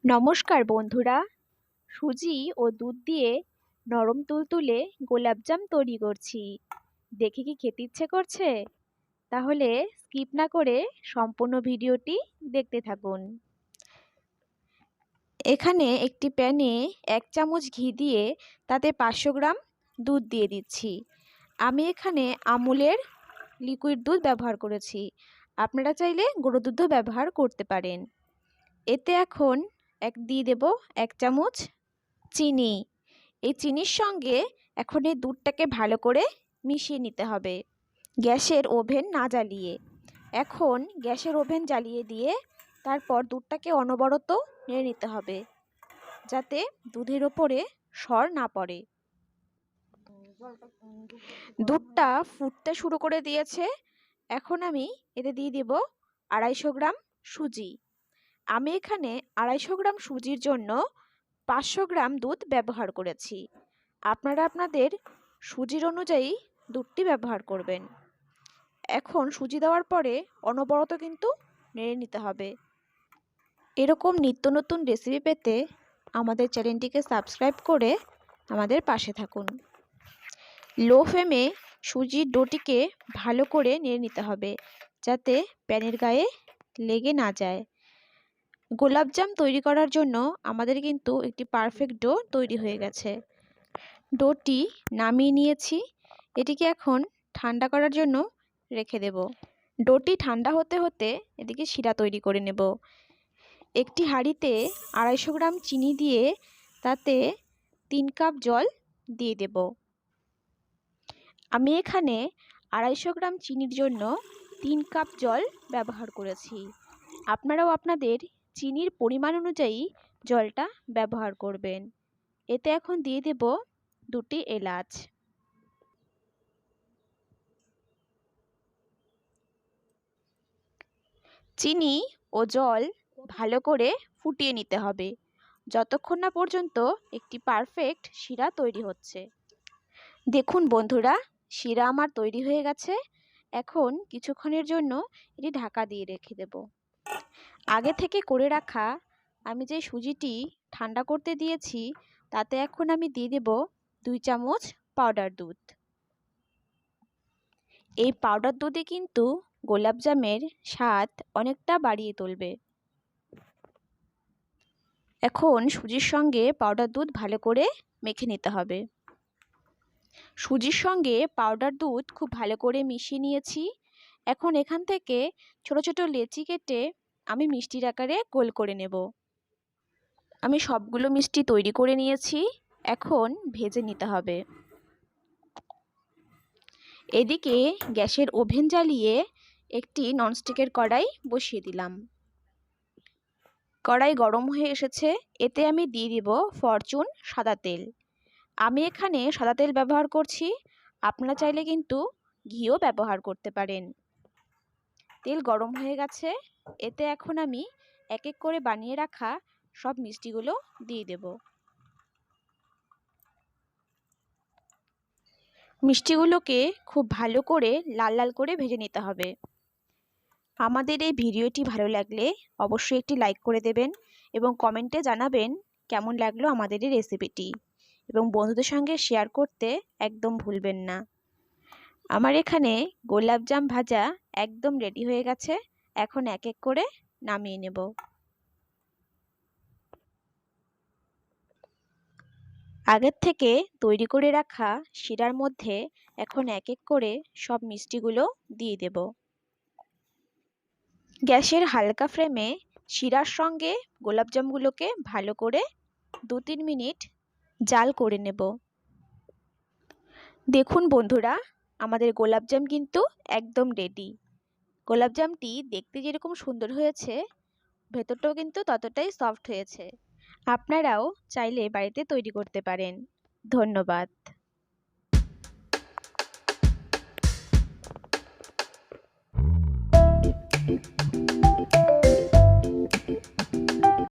নমস্কার বন্ধুরা, সুজি ও দুধ দিয়ে নরম তুলতুলে গোলাপজাম তৈরি করছি। দেখে কি খেতে ইচ্ছে করছে? তাহলে স্কিপ না করে সম্পূর্ণ ভিডিওটি দেখতে থাকুন। এখানে একটি প্যানে 1 চামচ ঘি দিয়ে তাতে 500 গ্রাম দুধ দিয়ে দিচ্ছি। আমি এখানে আমুলের লিকুইড দুধ ব্যবহার করেছি, আপনারা চাইলে গুঁড়ো দুধও ব্যবহার করতে পারেন। এতে এখন দিয়ে দেব 1 চামচ চিনি। এই চিনির সঙ্গে এখন এই দুধটাকে ভালো করে মিশিয়ে নিতে হবে, গ্যাসের ওভেন না জ্বালিয়ে। এখন গ্যাসের ওভেন জ্বালিয়ে দিয়ে তারপর দুধটাকে অনবরত নেড়ে নিতে হবে, যাতে দুধের ওপরে সর না পড়ে। দুধটা ফুটতে শুরু করে দিয়েছে। এখন আমি এতে দিয়ে দেব 250 গ্রাম সুজি। আমি এখানে 250 গ্রাম সুজির জন্য 500 গ্রাম দুধ ব্যবহার করেছি। আপনারা আপনাদের সুজির অনুযায়ী দুধটি ব্যবহার করবেন। এখন সুজি দেওয়ার পরে অনবরত কিন্তু নেড়ে নিতে হবে। এরকম নিত্য নতুন রেসিপি পেতে আমাদের চ্যানেলটিকে সাবস্ক্রাইব করে আমাদের পাশে থাকুন। লো ফ্লেমে সুজির ডোটিকে ভালো করে নেড়ে নিতে হবে, যাতে প্যানের গায়ে লেগে না যায়। গোলাপজাম তৈরি করার জন্য আমাদের কিন্তু একটি পারফেক্ট ডো তৈরি হয়ে গেছে। ডোটি নামিয়ে নিয়েছি, এটিকে এখন ঠান্ডা করার জন্য রেখে দেব। ডোটি ঠান্ডা হতে হতে এদিকে শিরা তৈরি করে নেব। একটি হাঁড়িতে 250 গ্রাম চিনি দিয়ে তাতে 3 কাপ জল দিয়ে দেব। আমি এখানে 250 গ্রাম চিনির জন্য 3 কাপ জল ব্যবহার করেছি। আপনারাও আপনাদের চিনির পরিমাণ অনুযায়ী জলটা ব্যবহার করবেন। এতে এখন দিয়ে দেব 2টি এলাচ। চিনি ও জল ভালো করে ফুটিয়ে নিতে হবে, যতক্ষণ না পর্যন্ত একটি পারফেক্ট শিরা তৈরি হচ্ছে। দেখুন বন্ধুরা, শিরা আমার তৈরি হয়ে গেছে। এখন কিছুক্ষণের জন্য এটি ঢাকা দিয়ে রেখে দেব। আগে থেকে করে রাখা আমি যে সুজিটি ঠান্ডা করতে দিয়েছি তাতে এখন আমি দিয়ে দেব 2 চামচ পাউডার দুধ। এই পাউডার দুধে কিন্তু গোলাপজামের স্বাদ অনেকটা বাড়িয়ে তুলবে। এখন সুজির সঙ্গে পাউডার দুধ ভালো করে মেখে নিতে হবে। সুজির সঙ্গে পাউডার দুধ খুব ভালো করে মিশিয়ে নিয়েছি। এখন এখান থেকে ছোট ছোট লেচি কেটে আমি মিষ্টির আকারে গোল করে নেব। আমি সবগুলো মিষ্টি তৈরি করে নিয়েছি, এখন ভেজে নিতে হবে। এদিকে গ্যাসের ওভেন জ্বালিয়ে একটি ননস্টিকের কড়াই বসিয়ে দিলাম। কড়াই গরম হয়ে এসেছে, এতে আমি দিয়ে দিব ফরচুন সাদা তেল। আমি এখানে সাদা তেল ব্যবহার করছি, আপনারা চাইলে কিন্তু ঘিও ব্যবহার করতে পারেন। তেল গরম হয়ে গেছে, এতে এখন আমি এক এক করে বানিয়ে রাখা সব মিষ্টিগুলো দিয়ে দেব। মিষ্টিগুলোকে খুব ভালো করে লাল লাল করে ভেজে নিতে হবে। আমাদের এই ভিডিওটি ভালো লাগলে অবশ্যই একটি লাইক করে দেবেন এবং কমেন্টে জানাবেন কেমন লাগলো আমাদের এই রেসিপিটি, এবং বন্ধুদের সঙ্গে শেয়ার করতে একদম ভুলবেন না। আমার এখানে গোলাপজাম ভাজা একদম রেডি হয়ে গেছে। এখন এক এক করে নামিয়ে নেব। আগের থেকে তৈরি করে রাখা শিরার মধ্যে এখন এক এক করে সব মিষ্টিগুলো দিয়ে দেব। গ্যাসের হালকা ফ্লেমে শিরার সঙ্গে গোলাপজামগুলোকে ভালো করে 2-3 মিনিট জাল করে নেব। দেখুন বন্ধুরা, আমাদের গোলাপজাম কিন্তু একদম রেডি। গোলাপজামটি দেখতে যেরকম সুন্দর হয়েছে, ভেতরটাও কিন্তু ততটাই সফট হয়েছে। আপনারাও চাইলে বাড়িতে তৈরি করতে পারেন। ধন্যবাদ।